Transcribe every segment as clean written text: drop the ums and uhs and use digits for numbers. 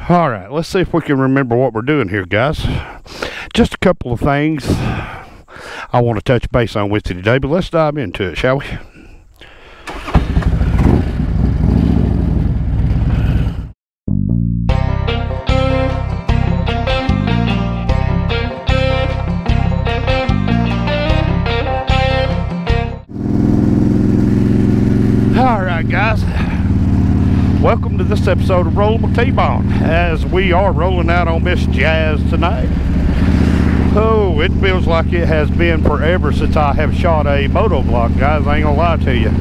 All right, let's see if we can remember what we're doing here, guys. Just a couple of things I want to touch base on with you today, but let's dive into it, shall we? All right, guys. Welcome to this episode of Rollable T-Bone, as we are rolling out on Miss Jazz tonight. Oh, it feels like it has been forever since I have shot a moto vlog, guys. I ain't gonna lie to you.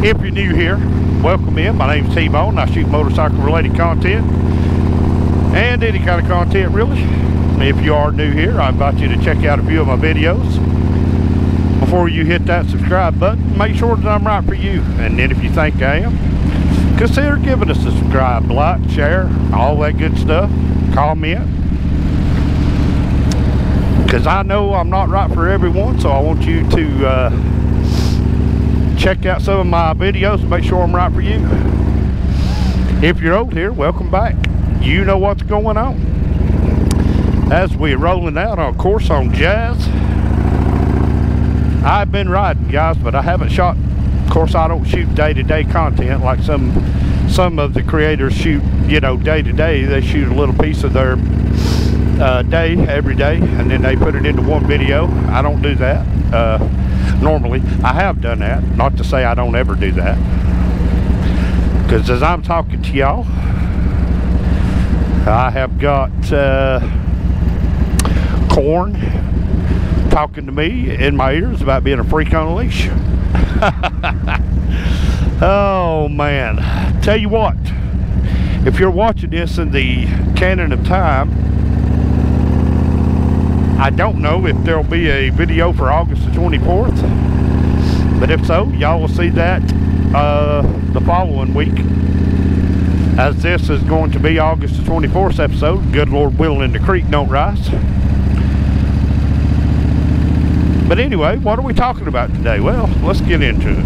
If you're new here, welcome in. My name's T-Bone. I shoot motorcycle related content and any kind of content, really. If you are new here, I invite you to check out a few of my videos. Before you hit that subscribe button, make sure that I'm right for you. And then if you think I am, consider giving us a subscribe, like, share, all that good stuff. Comment. Because I know I'm not right for everyone, so I want you to check out some of my videos and make sure I'm right for you. If you're old here, welcome back. You know what's going on. As we're rolling out on course on Jazz, I've been riding, guys, but I haven't shot. Of course, I don't shoot day-to-day content like some of the creators shoot, you know, day-to-day. They shoot a little piece of their day every day, and then they put it into one video. I don't do that. Normally, I have done that. Not to say I don't ever do that. Because as I'm talking to y'all, I have got Corn talking to me in my ears about being a freak on a leash. Oh man, tell you what, if you're watching this in the canon of time, I don't know if there'll be a video for August the 24th, but if so, y'all will see that the following week, as this is going to be August the 24th episode. Good Lord willing, the creek don't rise. But anyway, what are we talking about today? Well, let's get into it.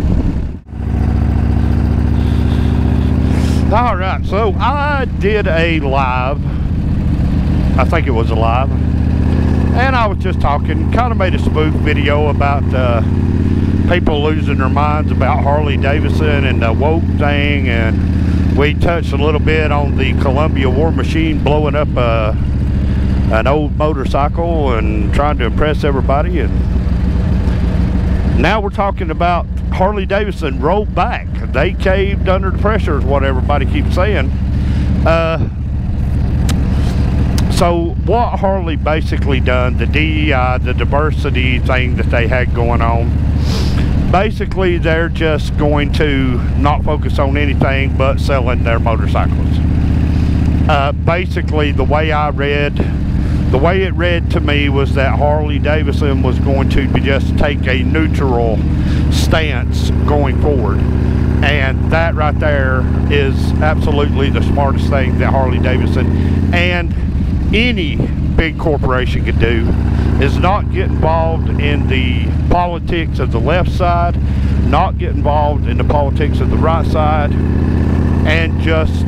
All right, so I did a live. I think it was a live. And I was just talking, kind of made a spoof video about people losing their minds about Harley Davidson and the woke thing. And we touched a little bit on the Columbia War Machine blowing up an old motorcycle and trying to impress everybody. And now we're talking about Harley Davidson rolled back. They caved under the pressure is what everybody keeps saying. So what Harley basically done, the DEI, the diversity thing that they had going on, basically they're just going to not focus on anything but selling their motorcycles. Basically the way it read to me was that Harley Davidson was going to just take a neutral stance going forward. And that right there is absolutely the smartest thing that Harley Davidson and any big corporation could do, is not get involved in the politics of the left side, not get involved in the politics of the right side, and just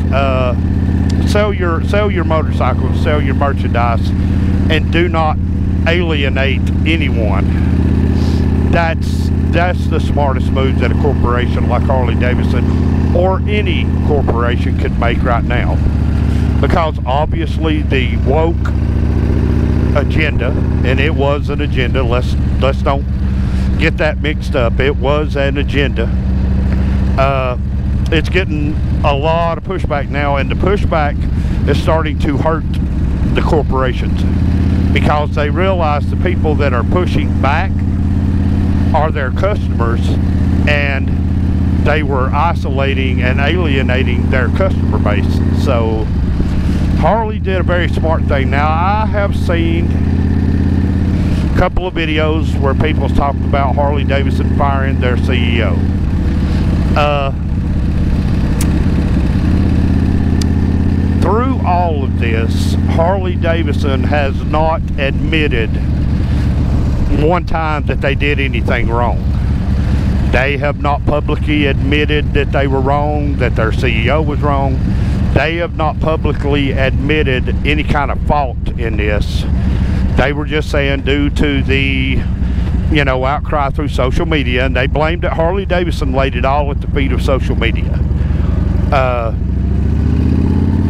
sell your motorcycles, sell your merchandise, and do not alienate anyone. That's the smartest move that a corporation like Harley Davidson or any corporation could make right now. Because obviously the woke agenda, and it was an agenda, let's don't get that mixed up, it was an agenda. It's getting a lot of pushback now, and the pushback is starting to hurt the corporations, because they realize the people that are pushing back are their customers, and they were isolating and alienating their customer base. So Harley did a very smart thing. Now, I have seen a couple of videos where people's talked about Harley Davidson firing their CEO. Through all of this, Harley Davidson has not admitted one time that they did anything wrong. They have not publicly admitted that they were wrong, that their CEO was wrong. They have not publicly admitted any kind of fault in this. They were just saying due to the, you know, outcry through social media, and they blamed it. Harley Davidson laid it all at the feet of social media.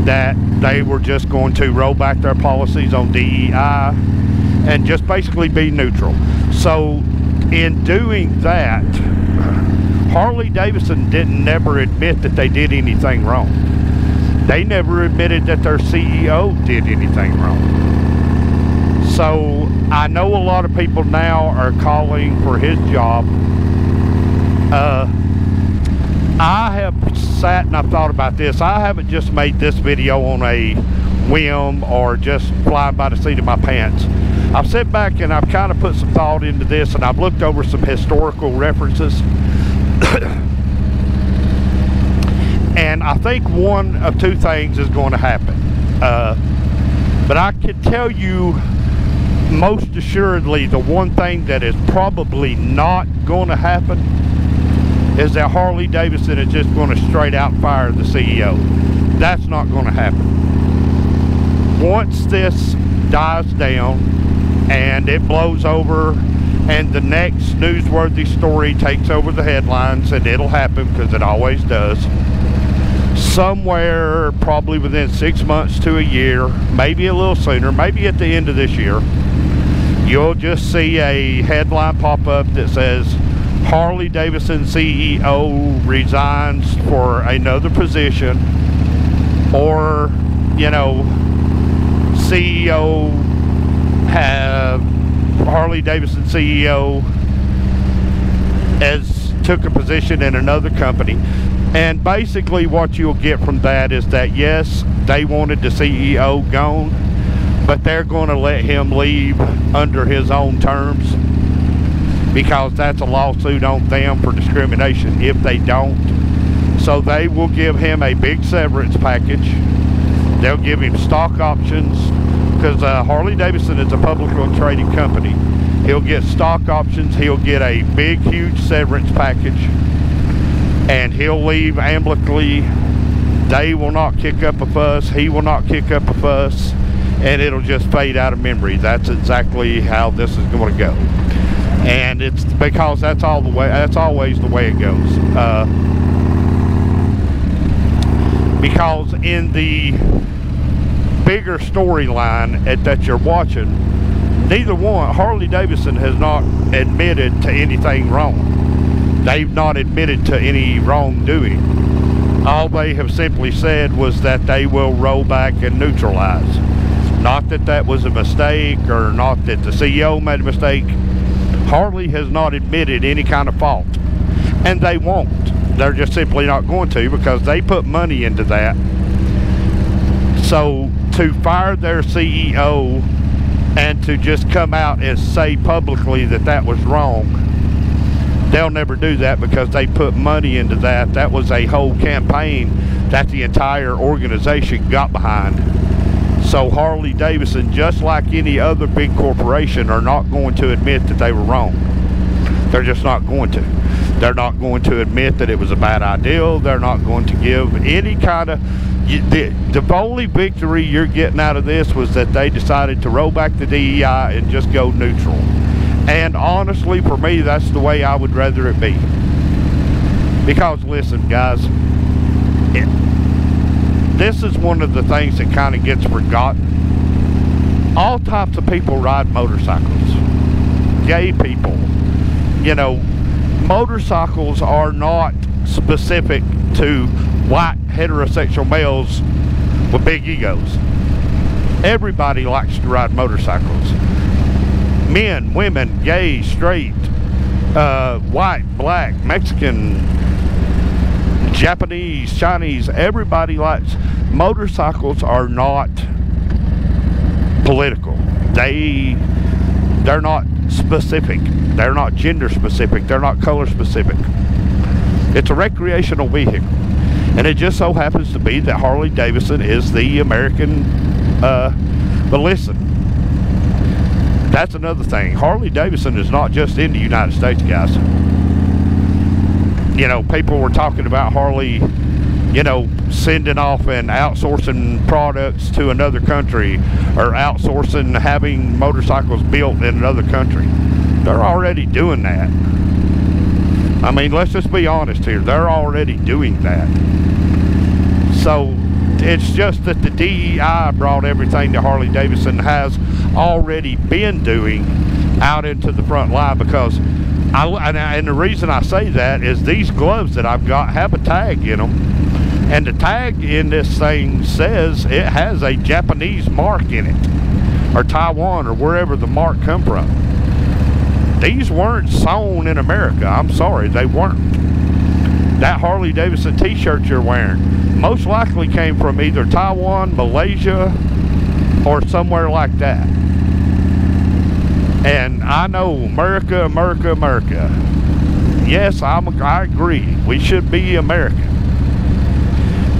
That they were just going to roll back their policies on DEI and just basically be neutral. So in doing that, Harley Davidson didn't never admit that they did anything wrong. They never admitted that their CEO did anything wrong. So I know a lot of people now are calling for his job. I have sat and I've thought about this. I haven't just made this video on a whim or just flying by the seat of my pants. I've sat back and I've kind of put some thought into this, and I've looked over some historical references. And I think one of two things is going to happen. But I can tell you most assuredly the one thing that is probably not going to happen is that Harley Davidson is just going to straight out fire the CEO. That's not going to happen. Once this dies down and it blows over and the next newsworthy story takes over the headlines, and it'll happen because it always does, somewhere probably within 6 months to a year, maybe a little sooner, maybe at the end of this year, you'll just see a headline pop up that says Harley Davidson CEO resigns for another position, or, you know, Harley Davidson CEO took a position in another company. And basically what you'll get from that is that, yes, they wanted the CEO gone, but they're going to let him leave under his own terms, because that's a lawsuit on them for discrimination if they don't. So they will give him a big severance package. They'll give him stock options, because Harley Davidson is a publicly traded company. He'll get stock options. He'll get a big, huge severance package, and he'll leave amicably. They will not kick up a fuss. He will not kick up a fuss, and it'll just fade out of memory. That's exactly how this is going to go. And it's because that's always the way it goes. Because in the bigger storyline that you're watching, neither one, Harley Davidson has not admitted to anything wrong. They've not admitted to any wrongdoing. All they have simply said was that they will roll back and neutralize. Not that that was a mistake, or not that the CEO made a mistake. Harley has not admitted any kind of fault, and they won't. They're just simply not going to, because they put money into that. So to fire their CEO and to just come out and say publicly that that was wrong, they'll never do that, because they put money into that. That was a whole campaign that the entire organization got behind. So Harley Davidson, just like any other big corporation, are not going to admit that they were wrong. They're just not going to. They're not going to admit that it was a bad idea. They're not going to give any kind of... The only victory you're getting out of this was that they decided to roll back the DEI and just go neutral. And honestly, for me, that's the way I would rather it be. Because listen, guys, this is one of the things that kind of gets forgotten. All types of people ride motorcycles. Gay people. You know, motorcycles are not specific to white heterosexual males with big egos. Everybody likes to ride motorcycles. Men, women, gay, straight, white, black, Mexican, Japanese, Chinese, everybody likes. Motorcycles are not political. They're not specific. They're not gender specific. They're not color specific. It's a recreational vehicle. And it just so happens to be that Harley Davidson is the American, but listen, that's another thing. Harley Davidson is not just in the United States, guys. you know, people were talking about Harley, you know, sending off and outsourcing products to another country, or outsourcing having motorcycles built in another country. They're already doing that. I mean, let's just be honest here. They're already doing that. So it's just that the DEI brought everything that Harley Davidson has already been doing out into the front line, because and the reason I say that is these gloves that I've got have a tag in them, and the tag in this thing says it has a Japanese mark in it, or Taiwan, or wherever the mark come from. These weren't sewn in America. I'm sorry, they weren't. That Harley Davidson t-shirt you're wearing most likely came from either Taiwan, Malaysia, or somewhere like that. And I know America, America, America. Yes, I agree. We should be American.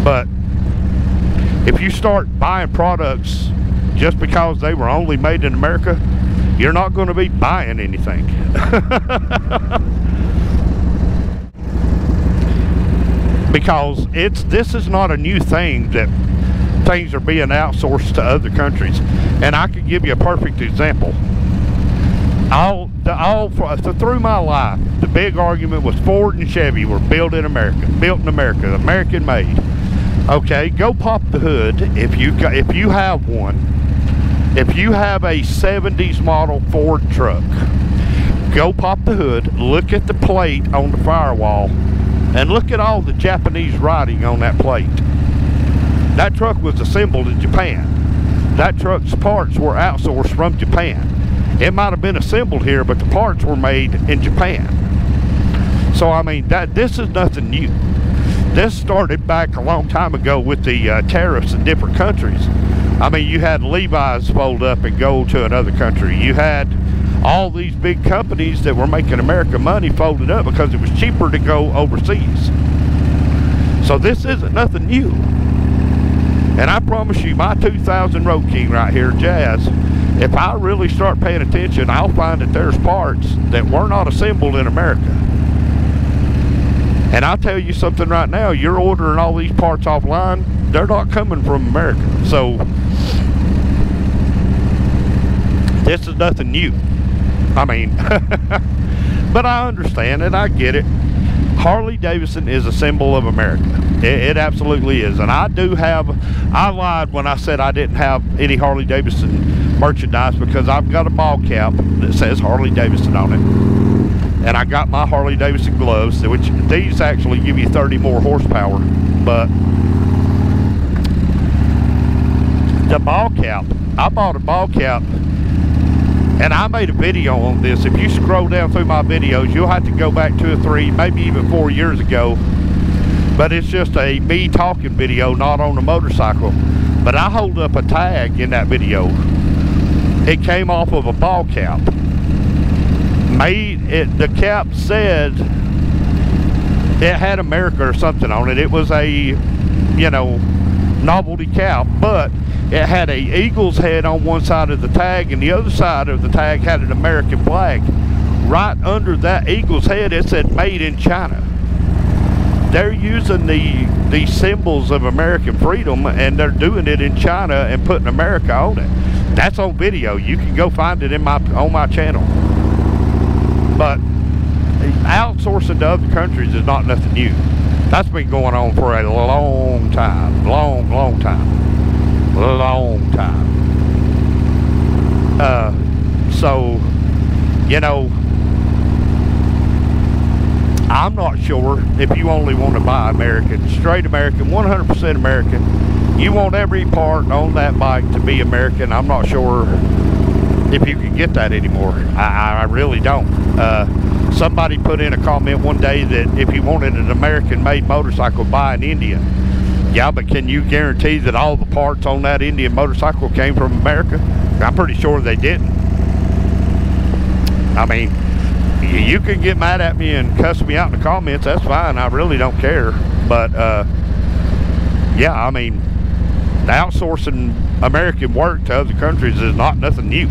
But if you start buying products just because they were only made in America, you're not going to be buying anything. Because this is not a new thing, that things are being outsourced to other countries. And I could give you a perfect example. Through my life, the big argument was Ford and Chevy were built in America, American made. Okay, go pop the hood if you have one. If you have a 70s model Ford truck, go pop the hood, look at the plate on the firewall, and look at all the Japanese writing on that plate. That truck was assembled in Japan. That truck's parts were outsourced from Japan. It might have been assembled here, but the parts were made in Japan. So I mean, this is nothing new. This started back a long time ago with the tariffs in different countries. I mean, you had Levi's fold up and go to another country. You had all these big companies that were making America money folded up because it was cheaper to go overseas. So this isn't nothing new. And I promise you, my 2000 Road King right here, Jazz, if I really start paying attention, I'll find that there's parts that were not assembled in America. And I'll tell you something right now, you're ordering all these parts offline, they're not coming from America. So this is nothing new. I mean, but I understand it, I get it. Harley Davidson is a symbol of America. It absolutely is. And I lied when I said I didn't have any Harley Davidson merchandise, because I've got a ball cap that says Harley Davidson on it. And I got my Harley Davidson gloves, which these actually give you 30 more horsepower. But the ball cap, I bought a ball cap, and I made a video on this. If you scroll down through my videos, you'll have to go back 2 or 3, maybe even 4 years ago. But it's just a me talking video, not on a motorcycle. But I hold up a tag in that video. It came off of a ball cap. The cap said it had America or something on it. It was a, you know, novelty cap, but it had a eagle's head on one side of the tag, and the other side of the tag had an American flag. Right under that eagle's head, it said made in China. They're using the symbols of American freedom, and they're doing it in China and putting America on it. That's on video. You can go find it on my channel. But outsourcing to other countries is not nothing new. That's been going on for a long time. Long time. So, you know, I'm not sure if you only want to buy American, straight American, 100% American. You want every part on that bike to be American. I'm not sure if you can get that anymore. I really don't. Somebody put in a comment one day that if you wanted an American-made motorcycle, buy an Indian. Yeah, but can you guarantee that all the parts on that Indian motorcycle came from America? I'm pretty sure they didn't. I mean, you can get mad at me and cuss me out in the comments. That's fine. I really don't care. But, yeah, I mean, outsourcing American work to other countries is not nothing new.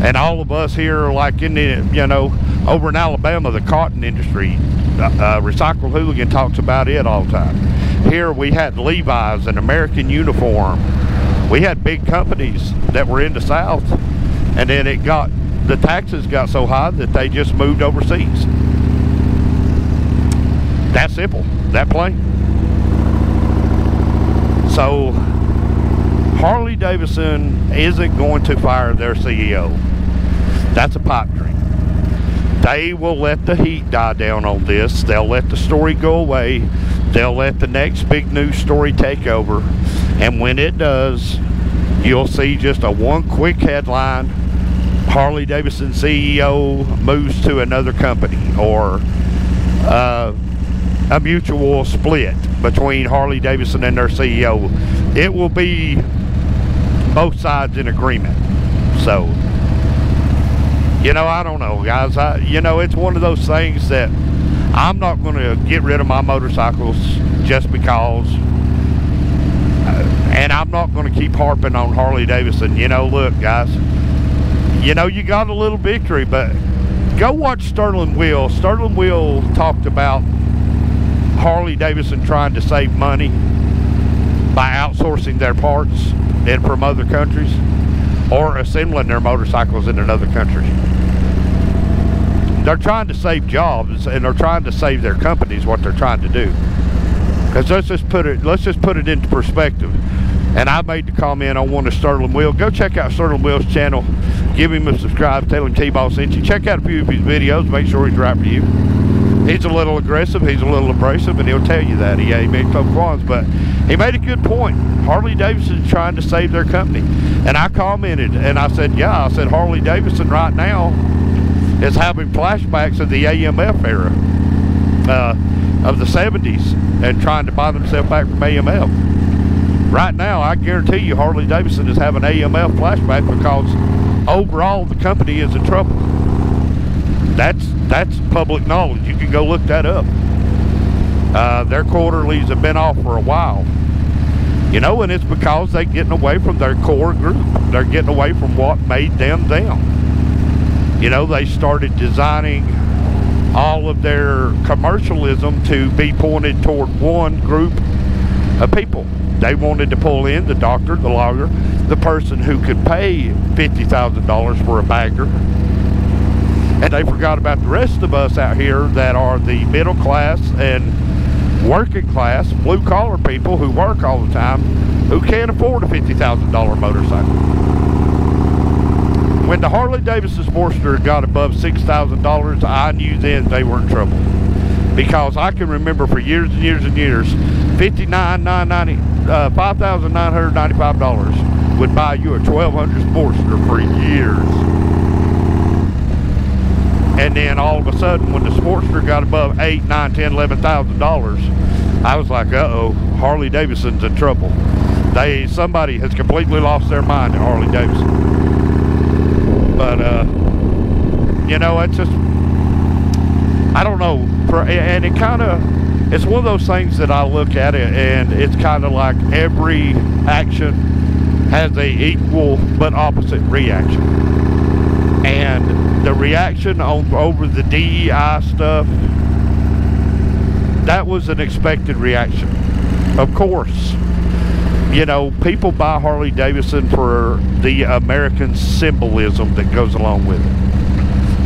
And all of us here, like in the, you know, over in Alabama, the cotton industry, Recycle Hooligan talks about it all the time. Here we had Levi's and American Uniform. We had big companies that were in the South, and then the taxes got so high that they just moved overseas. That simple, that plain. So Harley Davidson isn't going to fire their CEO. That's a pipe dream. They will let the heat die down on this. They'll let the story go away. They'll let the next big news story take over. And when it does, you'll see just one quick headline: Harley Davidson CEO moves to another company, or a mutual split between Harley Davidson and their CEO. It will be both sides in agreement. So, you know, I don't know, guys. You know, it's one of those things that I'm not going to get rid of my motorcycles just because, and I'm not going to keep harping on Harley Davidson. You know, look, guys, you know, you got a little victory, but go watch Sterling Will. Sterling Will talked about Harley Davidson trying to save money by outsourcing their parts and from other countries, or assembling their motorcycles in another country. They're trying to save jobs, and they're trying to save their companies. What they're trying to do, because let's just put it into perspective. And I made the comment on one of Sterling Will. Go check out Sterling Will's channel. Give him a subscribe. Tell him T-Ball sent you. Check out a few of his videos. Make sure he's right for you. He's a little aggressive, he's a little abrasive, and he'll tell you that. He made a couple qualms, but he made a good point. Harley Davidson's trying to save their company. And I commented, and I said, yeah, I said Harley Davidson right now is having flashbacks of the AMF era, of the 70s, and trying to buy themselves back from AMF. Right now, I guarantee you Harley Davidson is having AMF flashback, because overall the company is in trouble. That's public knowledge. You can go look that up. Their quarterlies have been off for a while. You know, and it's because they're getting away from their core group. They're getting away from what made them them. You know, they started designing all of their commercialism to be pointed toward one group of people. They wanted to pull in the doctor, the lawyer, the person who could pay $50,000 for a bagger. And they forgot about the rest of us out here that are the middle class and working class, blue collar people who work all the time, who can't afford a $50,000 motorcycle. When the Harley Davidson Sportster got above $6,000, I knew then they were in trouble. Because I can remember for years and years and years, $5,995 would buy you a 1200 Sportster for years. And then all of a sudden, when the Sportster got above $8,000, $9,000, $10,000, $11,000, I was like, uh-oh, Harley Davidson's in trouble. Somebody has completely lost their mind at Harley Davidson. But, you know, it's just, I don't know, and it kind of, it's one of those things that I look at it, and it's kind of like every action has a equal but opposite reaction. And the reaction over the DEI stuff, that was an expected reaction. Of course, you know, people buy Harley Davidson for the American symbolism that goes along with it.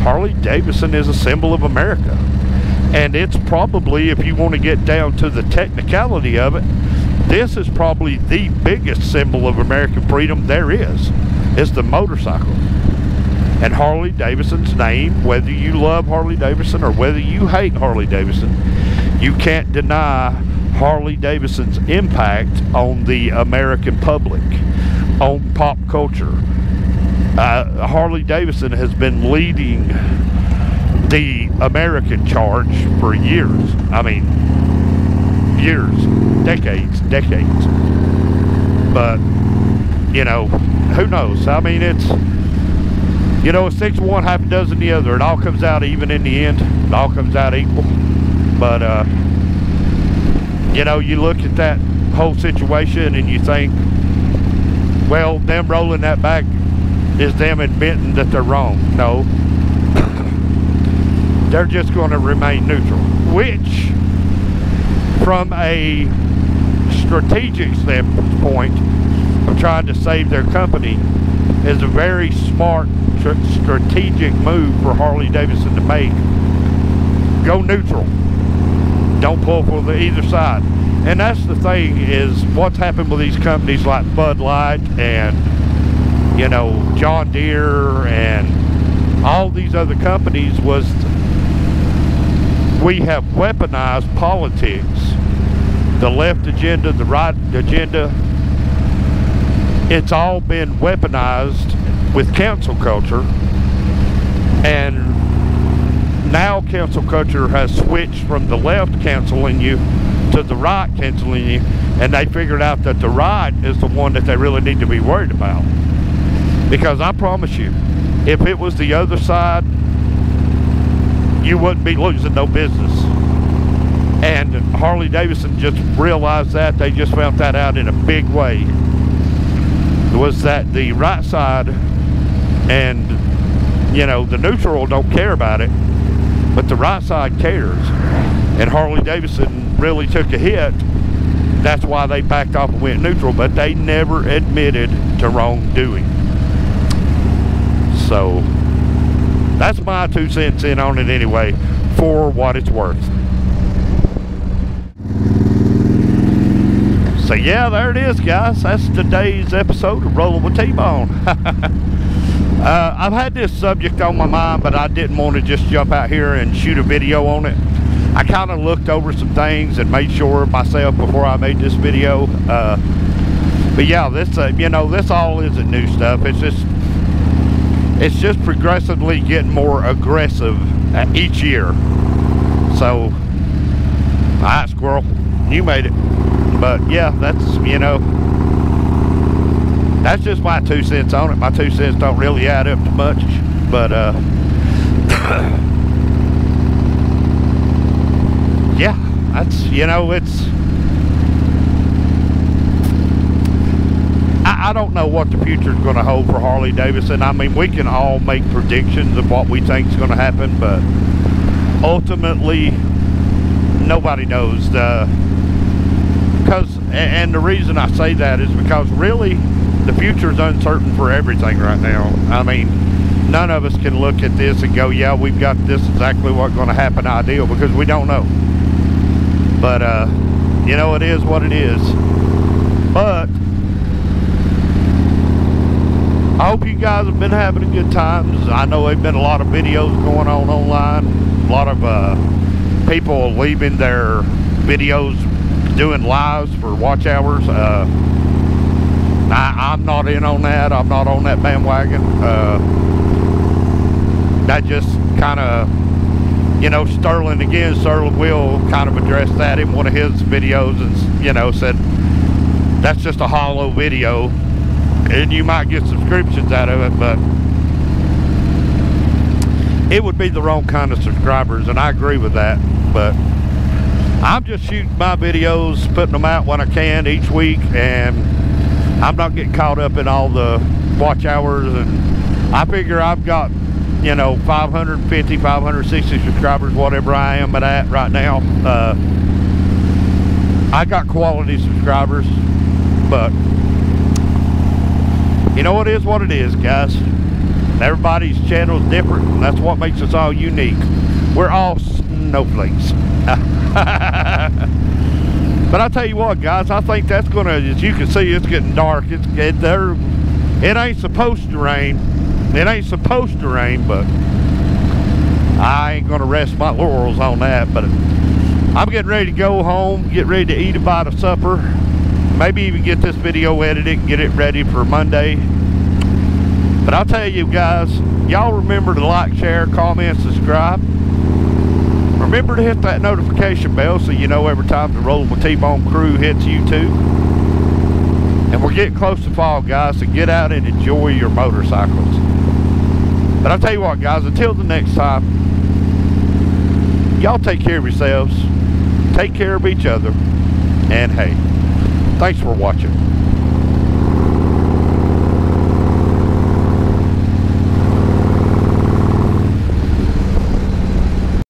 Harley Davidson is a symbol of America. And it's probably, if you want to get down to the technicality of it, this is probably the biggest symbol of American freedom there is the motorcycle. And Harley Davidson's name, whether you love Harley Davidson or whether you hate Harley Davidson, you can't deny Harley Davidson's impact on the American public, on pop culture. Harley Davidson has been leading the American charge for years. I mean, years, decades. But, you know, who knows? I mean, it's, you know, 6 one, half a dozen the other. It all comes out even in the end. It all comes out equal. But, you know, you look at that whole situation and you think, well, them rolling that back is them admitting that they're wrong. No. they're just going to remain neutral, which from a strategic standpoint of trying to save their company is a very smart strategic move for Harley-Davidson to make. Go neutral. Don't pull for either side. And that's the thing, is what's happened with these companies like Bud Light and, you know, John Deere and all these other companies was we have weaponized politics. The left agenda, the right agenda, it's all been weaponized with cancel culture. And now cancel culture has switched from the left canceling you to the right canceling you, and they figured out that the right is the one that they really need to be worried about. Because I promise you, if it was the other side, you wouldn't be losing no business. And Harley-Davidson just realized that. They just found that out in a big way. Was that the right side and, you know, the neutral don't care about it, but the right side cares. And Harley-Davidson really took a hit. That's why they backed off and went neutral, but they never admitted to wrongdoing. So that's my 2 cents in on it anyway, for what it's worth. So yeah, there it is, guys. That's today's episode of Rolling with T-Bone. I've had this subject on my mind, but I didn't want to just jump out here and shoot a video on it. I kind of looked over some things and made sure myself before I made this video. But yeah, this you know, this all isn't new stuff. It's just progressively getting more aggressive each year. So, all right, squirrel, you made it. But yeah, that's, you know, that's just my 2 cents on it. My 2 cents don't really add up to much, but yeah, that's, you know, it's, I don't know what the future is going to hold for Harley-Davidson. I mean, we can all make predictions of what we think is going to happen, but ultimately, nobody knows. And the reason I say that is because really, the future is uncertain for everything right now. I mean, none of us can look at this and go, yeah, we've got this exactly what's going to happen ideal, because we don't know. But, you know, it is what it is. But I hope you guys have been having a good time. I know there've been a lot of videos going on online. A lot of people leaving their videos doing lives for watch hours. I'm not in on that. I'm not on that bandwagon. That just kind of, you know, Sterling will kind of address that in one of his videos, and, you know, said that's just a hollow video, and you might get subscriptions out of it, but it would be the wrong kind of subscribers, and I agree with that. But I'm just shooting my videos, putting them out when I can each week, and I'm not getting caught up in all the watch hours. And I figure I've got, you know, 550, 560 subscribers, whatever I am at right now. I got quality subscribers, but you know, it is what it is, guys. Everybody's channel is different, and that's what makes us all unique. We're all snowflakes. But I tell you what, guys, I think that's gonna, as you can see, it's getting dark. It ain't supposed to rain. It ain't supposed to rain, but I ain't gonna rest my laurels on that. But I'm getting ready to go home, get ready to eat a bite of supper, maybe even get this video edited and get it ready for Monday. But I'll tell you guys, y'all remember to like, share, comment, subscribe. Remember to hit that notification bell so you know every time the Rolling with T-Bone crew hits YouTube. And we're getting close to fall, guys, so get out and enjoy your motorcycles. But I'll tell you what, guys, until the next time, y'all take care of yourselves, take care of each other, and hey, thanks for watching.